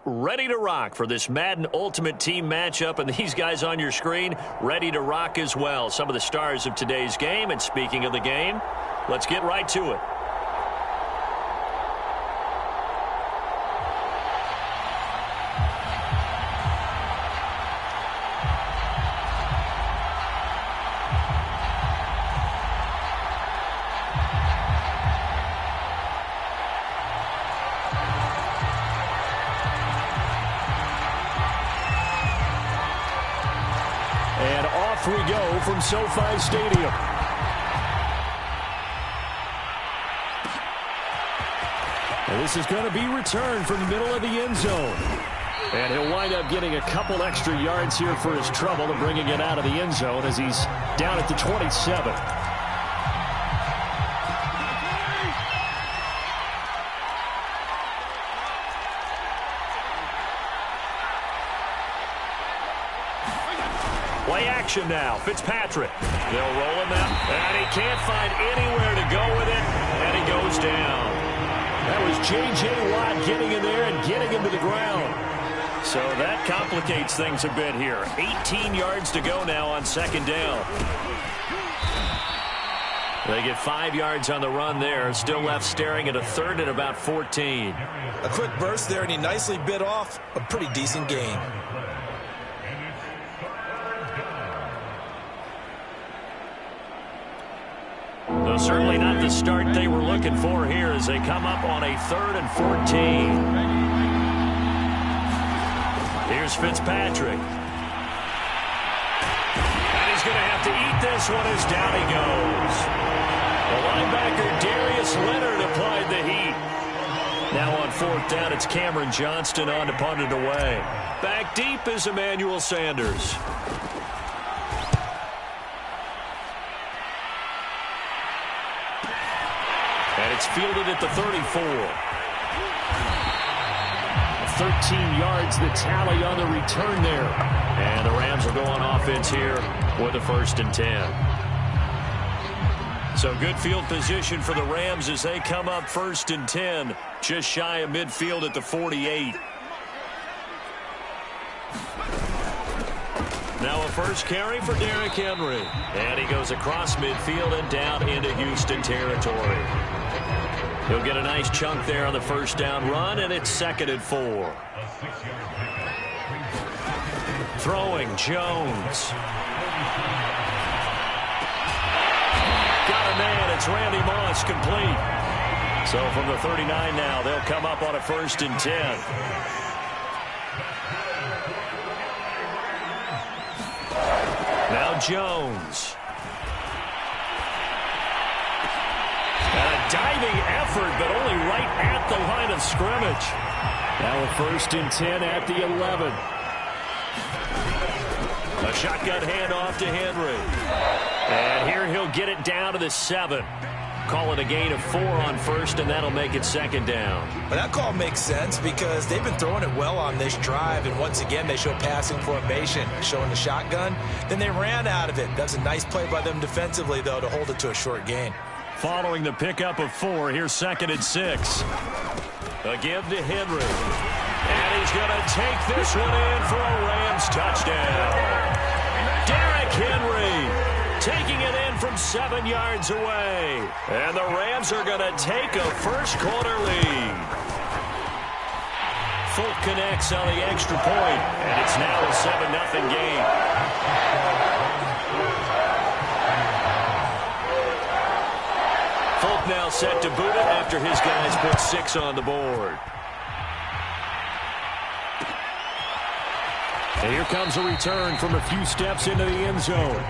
Ready to rock for this Madden Ultimate Team matchup, and these guys on your screen ready to rock as well. Some of the stars of today's game, and speaking of the game, let's get right to it. And off we go from SoFi Stadium. And this is going to be returned from the middle of the end zone. And he'll wind up getting a couple extra yards here for his trouble and bringing it out of the end zone as he's down at the 27. Play action now. Fitzpatrick. They'll roll him out. And he can't find anywhere to go with it. And he goes down. That was J.J. Watt getting in there and getting him to the ground. So that complicates things a bit here. 18 yards to go now on second down. They get 5 yards on the run there. Still left staring at a third and about 14. A quick burst there, and he nicely bit off a pretty decent gain. Though certainly not the start they were looking for here as they come up on a 3rd and 14. Here's Fitzpatrick. And he's going to have to eat this one as down he goes. The linebacker Darius Leonard applied the heat. Now on 4th down, it's Cameron Johnston on to punt it away. Back deep is Emmanuel Sanders. And it's fielded at the 34. 13 yards the tally on the return there. And the Rams will go on offense here with a 1st and 10. So good field position for the Rams as they come up 1st and 10. Just shy of midfield at the 48. Now a first carry for Derrick Henry. And he goes across midfield and down into Houston territory. He'll get a nice chunk there on the 1st down run, and it's 2nd and 4. Throwing, Jones. Got a man, it's Randy Moss, complete. So from the 39 now, they'll come up on a 1st and 10. Now Jones. And a diving effort, but only right at the line of scrimmage. Now a 1st and 10 at the 11. A shotgun handoff to Henry. And here he'll get it down to the 7. Call it a gain of 4 on 1st, and that'll make it 2nd down. But that call makes sense because they've been throwing it well on this drive, and once again they show passing formation, showing the shotgun. Then they ran out of it. That's a nice play by them defensively, though, to hold it to a short gain. Following the pickup of 4, here's 2nd and 6. A give to Henry. And he's going to take this one in for a Rams touchdown. Derrick Henry taking it in from 7 yards away. And the Rams are going to take a first-quarter lead. Folk connects on the extra point, and it's now a 7-0 game. Folk now set to boot it after his guys put 6 on the board. And here comes a return from a few steps into the end zone.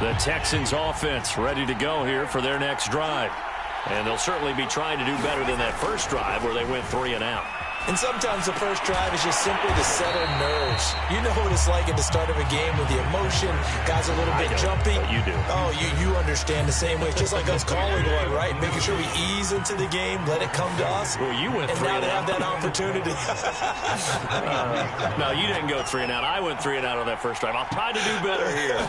The Texans offense ready to go here for their next drive. And they'll certainly be trying to do better than that first drive where they went 3 and out. And sometimes the first drive is just simply to settle nerves. You know what it's like at the start of a game with the emotion. Guys a little bit jumpy. You do. Oh, you understand the same way. It's just like us calling one, right? Making sure we ease into the game, let it come to us. Well, you went 3 and out. And now out. they have that opportunity. No, you didn't go 3 and out. I went 3 and out on that first drive. I'll try to do better here.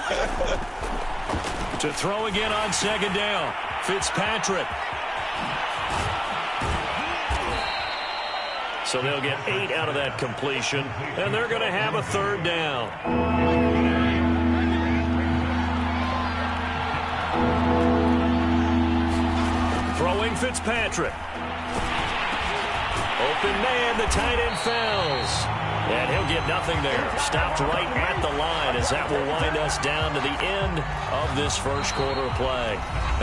To throw again on second down. Fitzpatrick. So they'll get 8 out of that completion, and they're going to have a third down. Throwing Fitzpatrick. Open man, the tight end falls. And he'll get nothing there. Stopped right at the line as that will wind us down to the end of this first quarter play.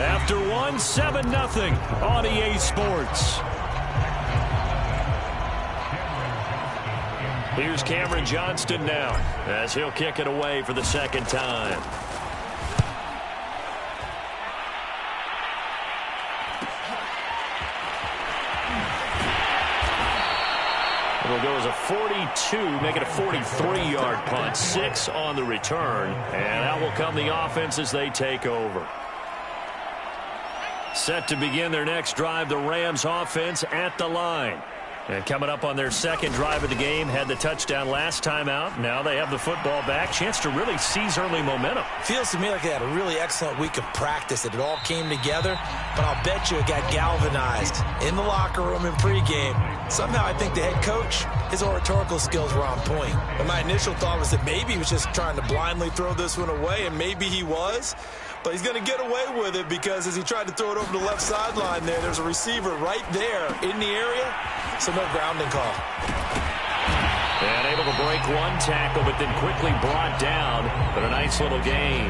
After 1, 7-0 on EA Sports. Here's Cameron Johnston now as he'll kick it away for the second time. It'll go as a 42, make it a 43-yard punt, 6 on the return, and out will come the offense as they take over. Set to begin their next drive, the Rams offense at the line. And coming up on their second drive of the game, had the touchdown last time out. Now they have the football back. Chance to really seize early momentum. Feels to me like they had a really excellent week of practice. It all came together, but I'll bet you it got galvanized in the locker room in pregame. Somehow I think the head coach, his oratorical skills were on point. But my initial thought was that maybe he was just trying to blindly throw this one away, and maybe he was. But he's going to get away with it because as he tried to throw it over the left sideline there's a receiver right there in the area. So no grounding call. And able to break one tackle, but then quickly brought down. But a nice little gain.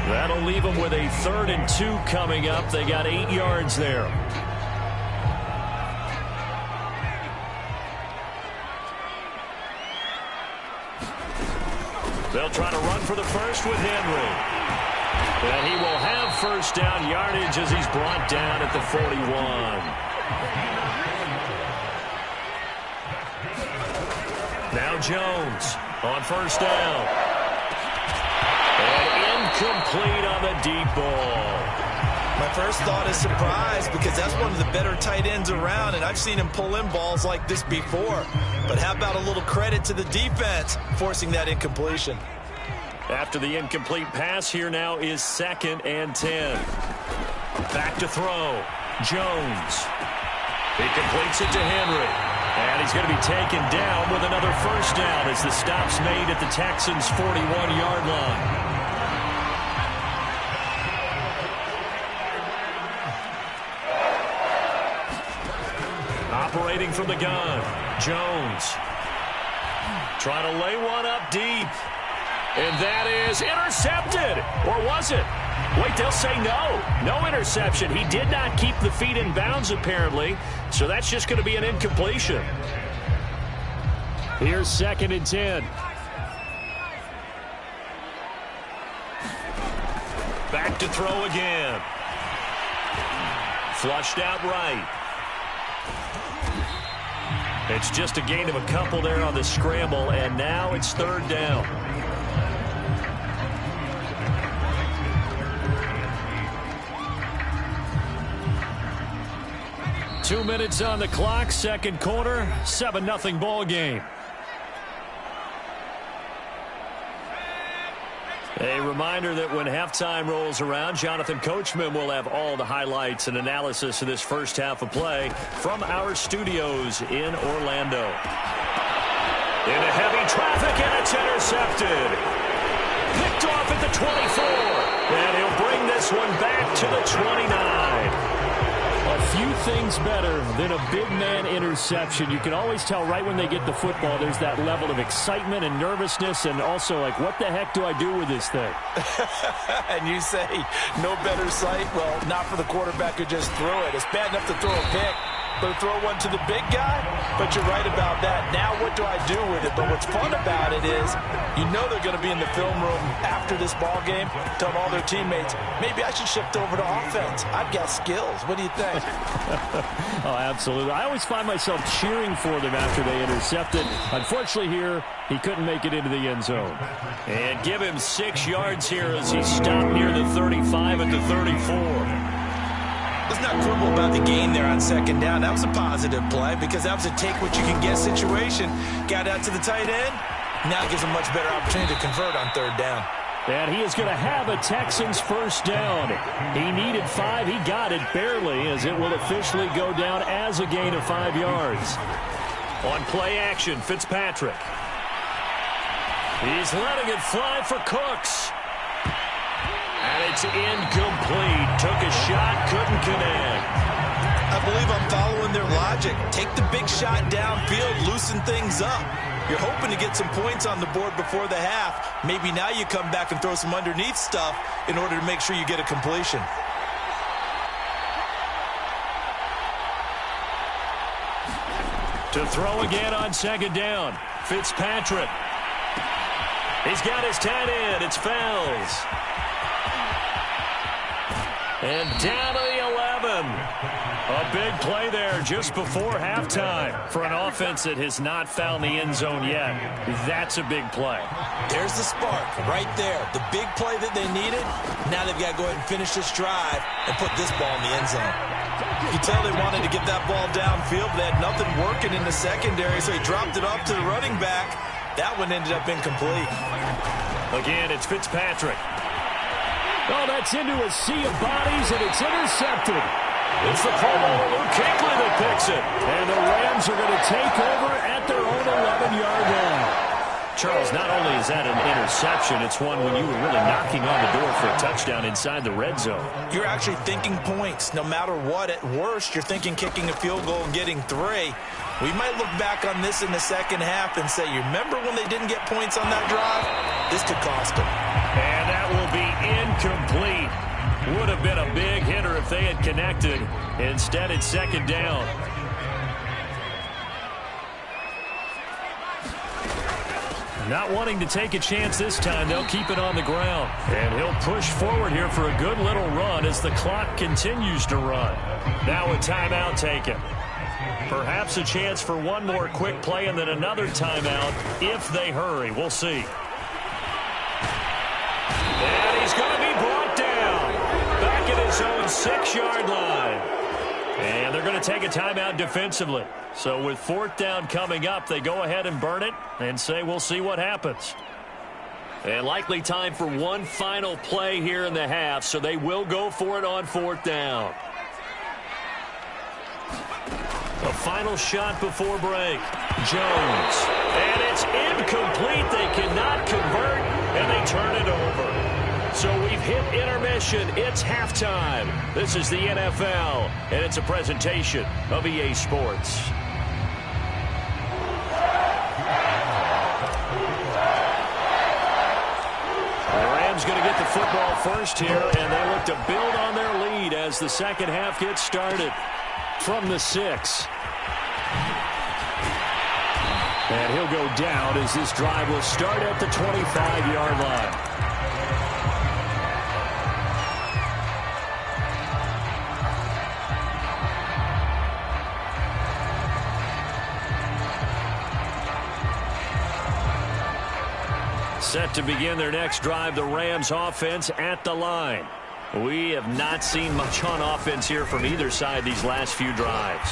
That'll leave them with a 3rd and 2 coming up. They got 8 yards there. They'll try to run for the first with Henry. And he will have first down yardage as he's brought down at the 41. Now Jones on first down. And incomplete on the deep ball. My first thought is surprise because that's one of the better tight ends around, and I've seen him pull in balls like this before. But how about a little credit to the defense forcing that incompletion? After the incomplete pass, here now is 2nd and 10. Back to throw. Jones. He completes it to Henry. And he's going to be taken down with another first down as the stop's made at the Texans' 41-yard line. Operating from the gun, Jones. Trying to lay one up deep. And that is intercepted. Or was it? Wait, they'll say no. No interception. He did not keep the feet in bounds, apparently. So that's just going to be an incompletion. Here's 2nd and 10. Back to throw again. Flushed out right. It's just a gain of a couple there on the scramble, and now it's 3rd down. Two minutes on the clock, second quarter, 7-0 ball game. A reminder that when halftime rolls around, Jonathan Coachman will have all the highlights and analysis of this first half of play from our studios in Orlando. Into heavy traffic, and it's intercepted. Picked off at the 24, and he'll bring this one back to the 29. A few things better than a big man interception. You can always tell right when they get the football, there's that level of excitement and nervousness, and also like, what the heck do I do with this thing? And you say, no better sight? Well, not for the quarterback who just threw it. It's bad enough to throw a pick, but to throw one to the big guy? But you're right about that. Now what do I do with it? But what's fun about it is, you know they're going to be in the film room after this ball game, telling all their teammates, maybe I should shift over to offense. I've got skills. What do you think? Oh, absolutely. I always find myself cheering for them after they intercept it. Unfortunately here, he couldn't make it into the end zone. And give him 6 yards here as he stopped near the 35 at the 34. Let's not quibble about the gain there on 2nd down. That was a positive play because that was a take-what-you-can-get situation. Got out to the tight end. Now it gives a much better opportunity to convert on 3rd down. And he is going to have a Texans first down. He needed 5. He got it barely, as it will officially go down as a gain of 5 yards. On play action, Fitzpatrick. He's letting it fly for Cooks. And it's incomplete. Took a shot, couldn't connect. I believe I'm following their logic. Take the big shot downfield, loosen things up. You're hoping to get some points on the board before the half. Maybe now you come back and throw some underneath stuff in order to make sure you get a completion. To throw again on second down, Fitzpatrick. He's got his tight end. It's Fells. And down to the 11. A big play there just before halftime for an offense that has not found the end zone yet. That's a big play. There's the spark right there. The big play that they needed. Now they've got to go ahead and finish this drive and put this ball in the end zone. You can tell they wanted to get that ball downfield, but they had nothing working in the secondary, so he dropped it off to the running back. That one ended up incomplete. Again, it's Fitzpatrick. Oh, that's into a sea of bodies, and it's intercepted. It's the Pro Bowler Luke Kuechly that picks it. And the Rams are going to take over at their own 11-yard line. Charles, not only is that an interception, it's one when you were really knocking on the door for a touchdown inside the red zone. You're actually thinking points. No matter what, at worst, you're thinking kicking a field goal and getting 3. We might look back on this in the second half and say, you remember when they didn't get points on that drive? This could cost them. And that will be incomplete. Would have been a big hitter if they had connected. Instead, it's second down. Not wanting to take a chance this time, they'll keep it on the ground. And he'll push forward here for a good little run as the clock continues to run. Now a timeout taken. Perhaps a chance for one more quick play and then another timeout if they hurry. We'll see. And he's going to be brought down back at his own 6-yard line. And they're going to take a timeout defensively. So with 4th down coming up, they go ahead and burn it and say we'll see what happens. And likely time for one final play here in the half, so they will go for it on 4th down. A final shot before break. Jones. And it's incomplete. They cannot convert, and they turn it over. So we've hit intermission. It's halftime. This is the NFL, and it's a presentation of EA Sports. The Rams going to get the football first here, and they look to build on their lead as the second half gets started. From the 6. And he'll go down as this drive will start at the 25-yard line. Set to begin their next drive, the Rams offense at the line. We have not seen much on offense here from either side these last few drives.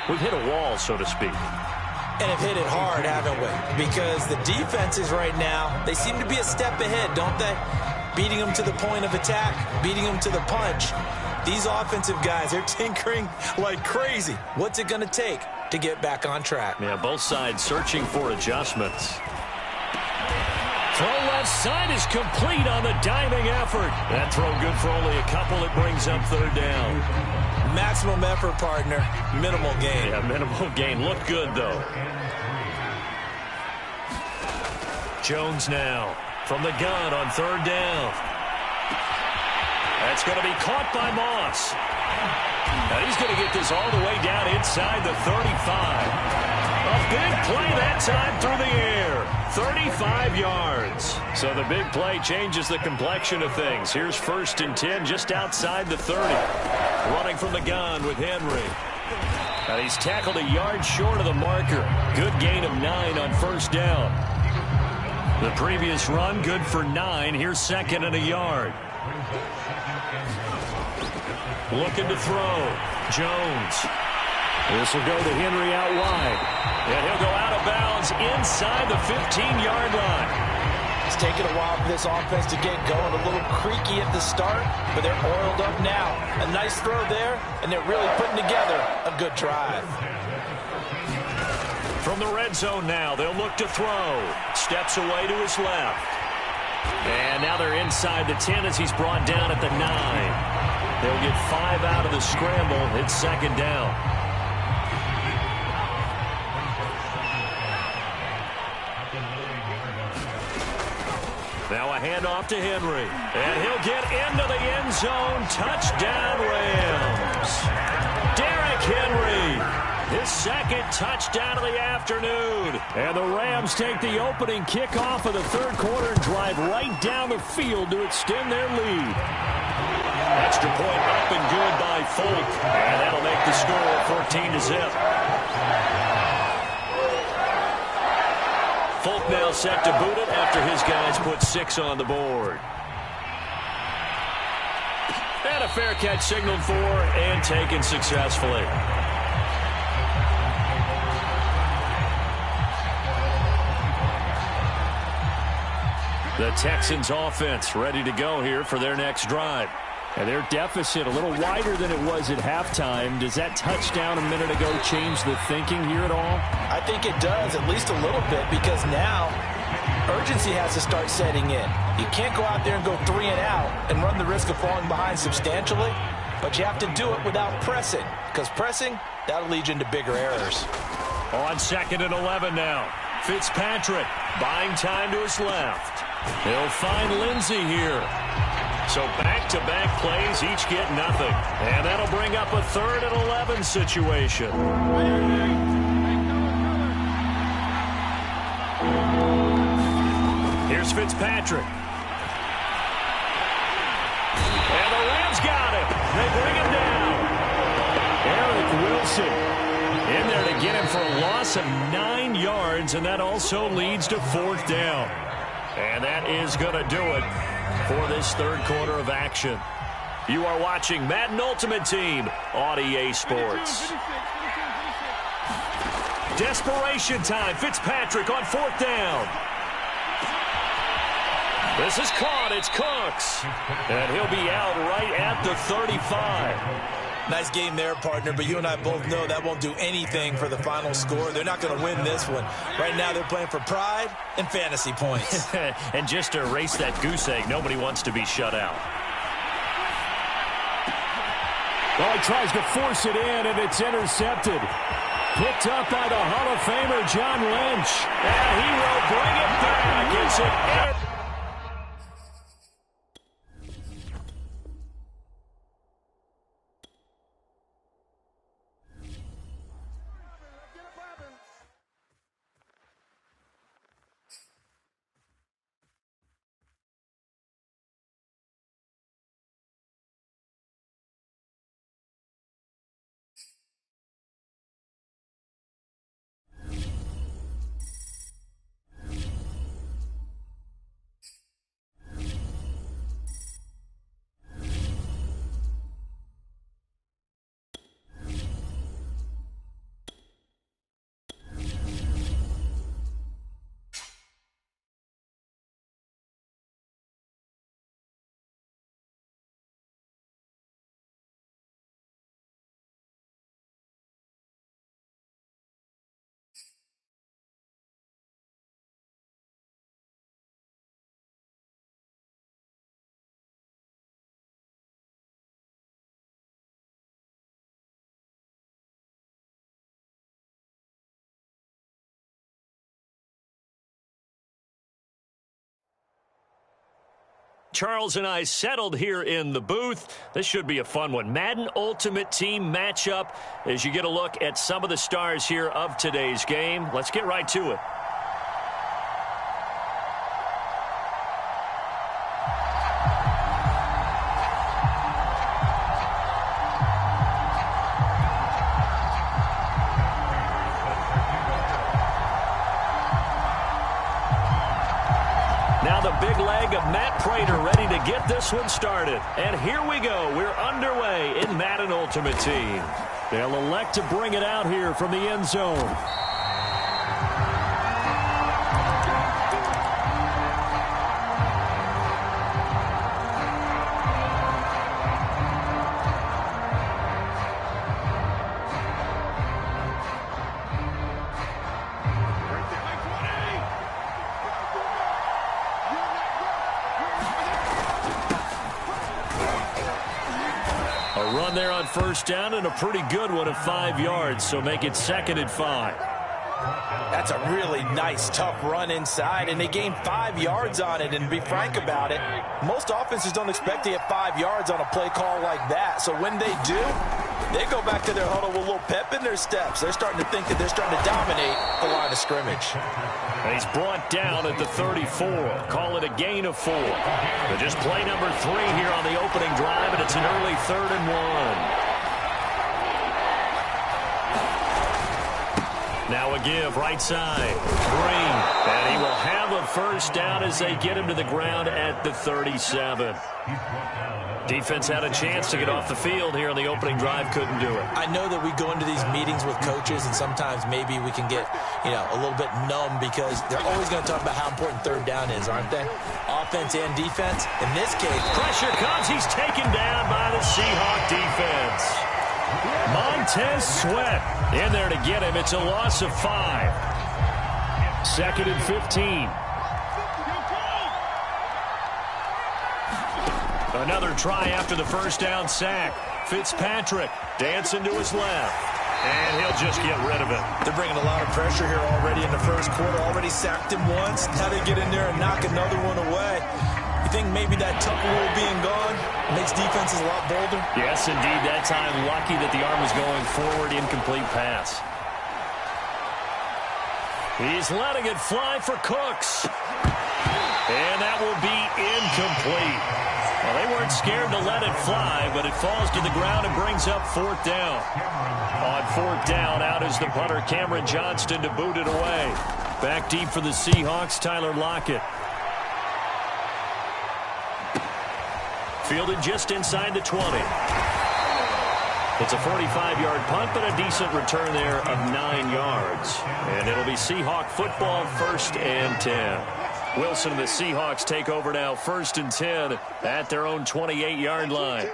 We've hit a wall, so to speak. And have hit it hard, haven't we? Because the defenses right now, they seem to be a step ahead, don't they? Beating them to the point of attack, beating them to the punch. These offensive guys, they're tinkering like crazy. What's it going to take to get back on track? Yeah, both sides searching for adjustments. Throw left side is complete on the diving effort. That throw good for only a couple. It brings up 3rd down. Maximum effort, partner. Minimal gain. Yeah, minimal gain. Looked good, though. Jones now from the gun on 3rd down. That's going to be caught by Moss. Now he's going to get this all the way down inside the 35. A big play that time through the air. 35 yards. So the big play changes the complexion of things. Here's 1st and 10 just outside the 30. Running from the gun with Henry. And he's tackled a yard short of the marker. Good gain of 9 on 1st down. The previous run good for 9. Here's 2nd and a yard. Looking to throw. Jones. This will go to Henry out wide. And he'll go out of bounds inside the 15-yard line. It's taken a while for this offense to get going. A little creaky at the start, but they're oiled up now. A nice throw there, and they're really putting together a good drive. From the red zone now, they'll look to throw. Steps away to his left. And now they're inside the 10 as he's brought down at the 9. They'll get 5 out of the scramble. It's second down. Now a handoff to Henry. And he'll get into the end zone. Touchdown, Rams. Derrick Henry. His second touchdown of the afternoon. And the Rams take the opening kickoff of the third quarter and drive right down the field to extend their lead. Extra point up and good by Folk. And that'll make the score 14-0. Folk now set to boot it after his guys put 6 on the board. And a fair catch signaled for and taken successfully. The Texans offense ready to go here for their next drive. And their deficit a little wider than it was at halftime. Does that touchdown a minute ago change the thinking here at all? I think it does, at least a little bit, because now urgency has to start setting in. You can't go out there and go 3 and out and run the risk of falling behind substantially, but you have to do it without pressing, because pressing, that'll lead you into bigger errors. On 2nd and 11 now. Fitzpatrick buying time to his left. He'll find Lindsey here. So back-to-back plays, each get nothing. And that'll bring up a 3rd and 11 situation. Here's Fitzpatrick. And the Rams got him. They bring him down. Eric Wilson in there to get him for a loss of 9 yards, and that also leads to 4th down. And that is going to do it for this third quarter of action. You are watching Madden Ultimate Team on EA Sports. Desperation time. Fitzpatrick on 4th down. This is caught. It's Cooks. And he'll be out right at the 35. Nice game there, partner, but you and I both know that won't do anything for the final score. They're not going to win this one. Right now they're playing for pride and fantasy points. And just to erase that goose egg, nobody wants to be shut out. Well, he tries to force it in, and it's intercepted. Picked up by the Hall of Famer, John Lynch. And he will bring it back. It's an Charles and I settled here in the booth. This should be a fun one. Madden Ultimate Team matchup as you get a look at some of the stars here of today's game. Let's get right to it. Now the big leg of Matt Prater ready to get this one started. And here we go. We're underway in Madden Ultimate Team. They'll elect to bring it out here from the end zone. A run there on first down and a pretty good one of 5 yards, so make it 2nd and 5. That's a really nice, tough run inside, and they gained 5 yards on it. And to be frank about it, most offenses don't expect to get 5 yards on a play call like that. So when they do, they go back to their huddle with a little pep in their steps. They're starting to think that they're starting to dominate the line of scrimmage. And he's brought down at the 34. Call it a gain of 4. But just play number 3 here on the opening drive, and it's an early 3rd and 1. Now a give, right side. Green. And he will have a first down as they get him to the ground at the 37. Defense had a chance to get off the field here on the opening drive, couldn't do it. I know that we go into these meetings with coaches, and sometimes maybe we can get, a little bit numb because they're always going to talk about how important 3rd down is, aren't they? Offense and defense. In this case, pressure comes. He's taken down by the Seahawk defense. Montez Sweat in there to get him. It's a loss of 5. 2nd and 15. Another try after the first down sack. Fitzpatrick dancing to his left. And he'll just get rid of it. They're bringing a lot of pressure here already in the first quarter. Already sacked him once. Now they get in there and knock another one away. You think maybe that tuck rule being gone makes defenses a lot bolder? Yes, indeed. That time, lucky that the arm was going forward. Incomplete pass. He's letting it fly for Cooks. And that will be incomplete. Well, they weren't scared to let it fly, but it falls to the ground and brings up 4th down. On 4th down, out is the punter, Cameron Johnston, to boot it away. Back deep for the Seahawks, Tyler Lockett. Fielded just inside the 20. It's a 45-yard punt, but a decent return there of 9 yards. And it'll be Seahawk football, 1st and 10. Wilson and the Seahawks take over now, 1st and 10 at their own 28-yard line.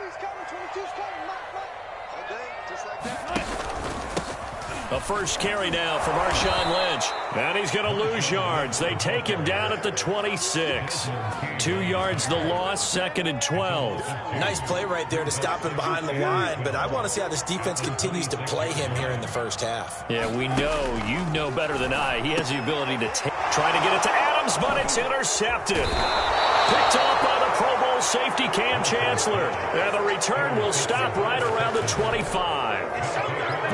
A first carry now for Marshawn Lynch. And he's going to lose yards. They take him down at the 26. 2 yards the loss, 2nd and 12. Nice play right there to stop him behind the line, but I want to see how this defense continues to play him here in the first half. Yeah, we know. You know better than I. He has the ability to try to get it to Adams, but it's intercepted. Picked off by the Pro Bowl safety Cam Chancellor. And the return will stop right around the 25.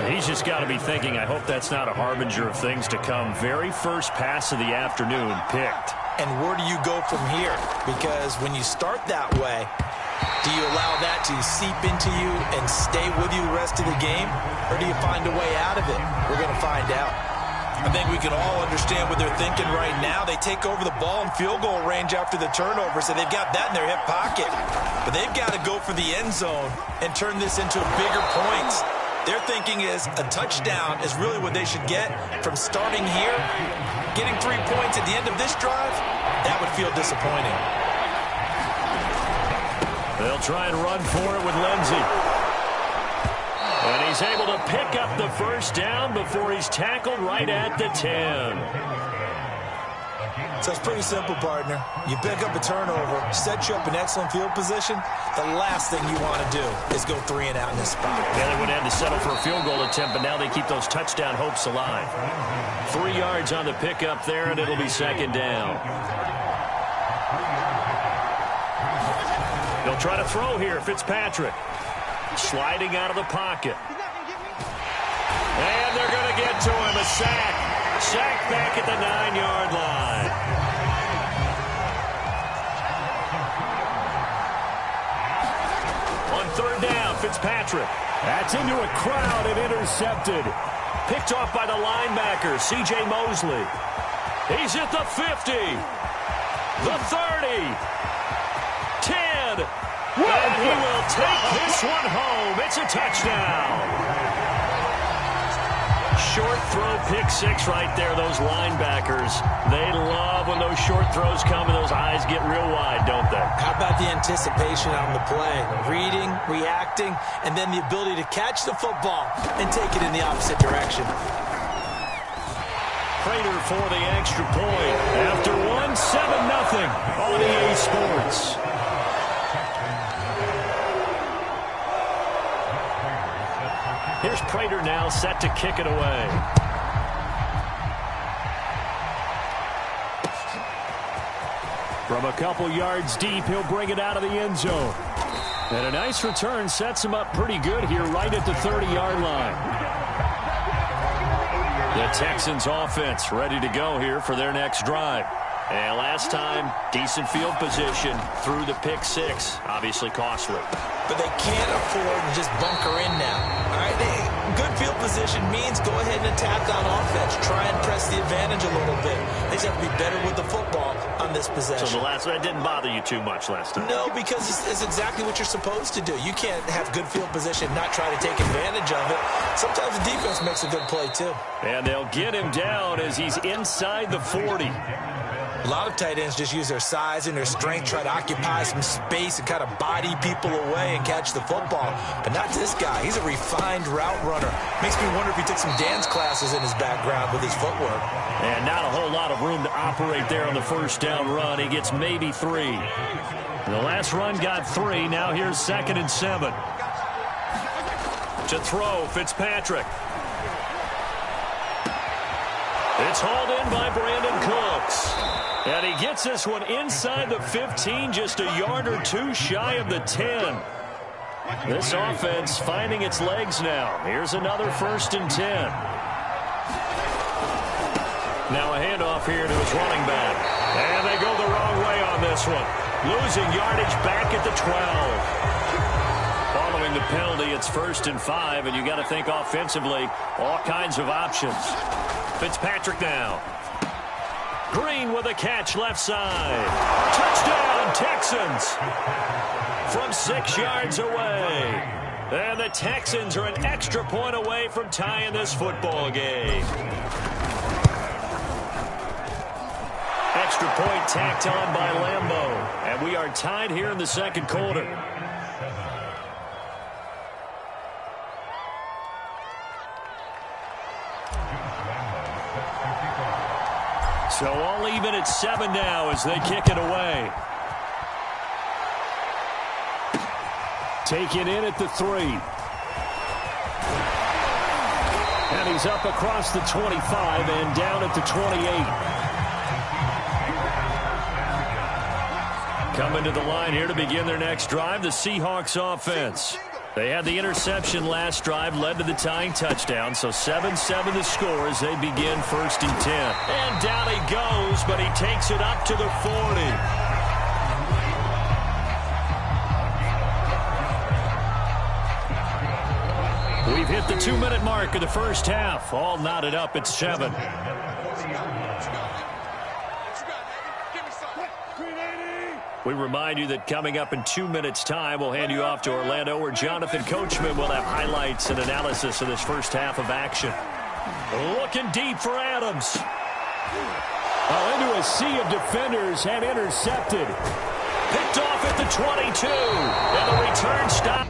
He's just got to be thinking, I hope that's not a harbinger of things to come. Very first pass of the afternoon picked. And where do you go from here? Because when you start that way, do you allow that to seep into you and stay with you the rest of the game? Or do you find a way out of it? We're going to find out. I think we can all understand what they're thinking right now. They take over the ball in field goal range after the turnover, so they've got that in their hip pocket. But they've got to go for the end zone and turn this into bigger points. Their thinking is a touchdown is really what they should get from starting here. Getting 3 points at the end of this drive, that would feel disappointing. They'll try and run for it with Lindsey. And he's able to pick up the first down before he's tackled right at the 10. So it's pretty simple, partner. You pick up a turnover, set you up in excellent field position. The last thing you want to do is go 3 and out in this spot. Yeah, they would have to settle for a field goal attempt, but now they keep those touchdown hopes alive. 3 yards on the pickup there, and it'll be 2nd down. They'll try to throw here, Fitzpatrick. Sliding out of the pocket. And they're going to get to him, a sack. Sack back at the 9-yard line. On 3rd down, Fitzpatrick. That's into a crowd and intercepted. Picked off by the linebacker, C.J. Mosley. He's at the 50. The 30. 10. And he will take this one home. It's a touchdown. Short throw, pick 6 right there. Those linebackers, they love when those short throws come and those eyes get real wide, don't they? How about the anticipation on the play? Reading, reacting, and then the ability to catch the football and take it in the opposite direction. Prater for the extra point. After 1, 7-0 on EA Sports. Here's Prater now set to kick it away. From a couple yards deep, he'll bring it out of the end zone. And a nice return sets him up pretty good here right at the 30-yard line. The Texans offense ready to go here for their next drive. And last time, decent field position through the pick six. Obviously costly. But they can't afford to just bunker in now. All right, good field position means go ahead and attack on offense. Try and press the advantage a little bit. They just have to be better with the football on this possession. So that didn't bother you too much last time? No, because it's exactly what you're supposed to do. You can't have good field position, not try to take advantage of it. Sometimes the defense makes a good play, too. And they'll get him down as he's inside the 40. A lot of tight ends just use their size and their strength, try to occupy some space and kind of body people away and catch the football. But not this guy. He's a refined route runner. Makes me wonder if he took some dance classes in his background with his footwork. And not a whole lot of room to operate there on the first down run. He gets maybe 3. The last run got 3. Now here's 2nd and 7. To throw, Fitzpatrick. It's hauled in by Brandon Cooks. And he gets this one inside the 15, just a yard or 2 shy of the 10. This offense finding its legs now. Here's another 1st and 10. Now a handoff here to his running back. And they go the wrong way on this one. Losing yardage back at the 12. Following the penalty, it's 1st and 5, and you got to think offensively, all kinds of options. Fitzpatrick now. Green with a catch left side. Touchdown, Texans. From 6 yards away. And the Texans are an extra point away from tying this football game. Extra point tacked on by Lambeau. And we are tied here in the 2nd quarter. So all even at 7 now as they kick it away. Taken in at the 3. And he's up across the 25 and down at the 28. Coming to the line here to begin their next drive, the Seahawks offense. They had the interception last drive, led to the tying touchdown, so 7-7 the score as they begin 1st and 10. And down he goes, but he takes it up to the 40. We've hit the 2-minute mark of the first half, all knotted up at 7. We remind you that coming up in 2 minutes' time, we'll hand you off to Orlando, where Jonathan Coachman will have highlights and analysis of this first half of action. Looking deep for Adams. Into a sea of defenders and intercepted. Picked off at the 22. And the return stop.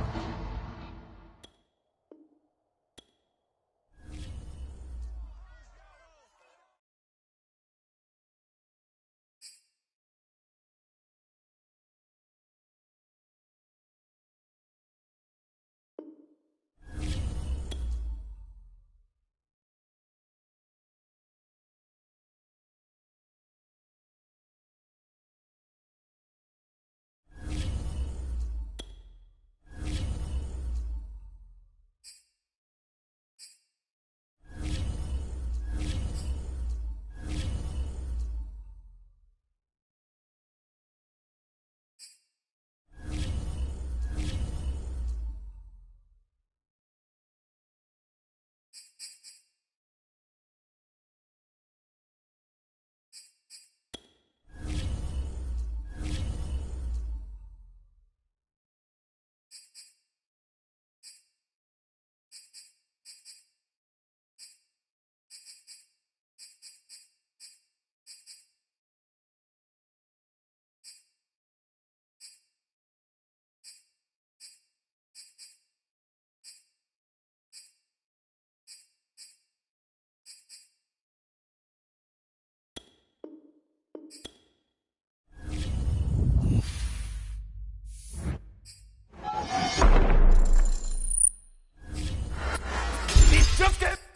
Jump skip.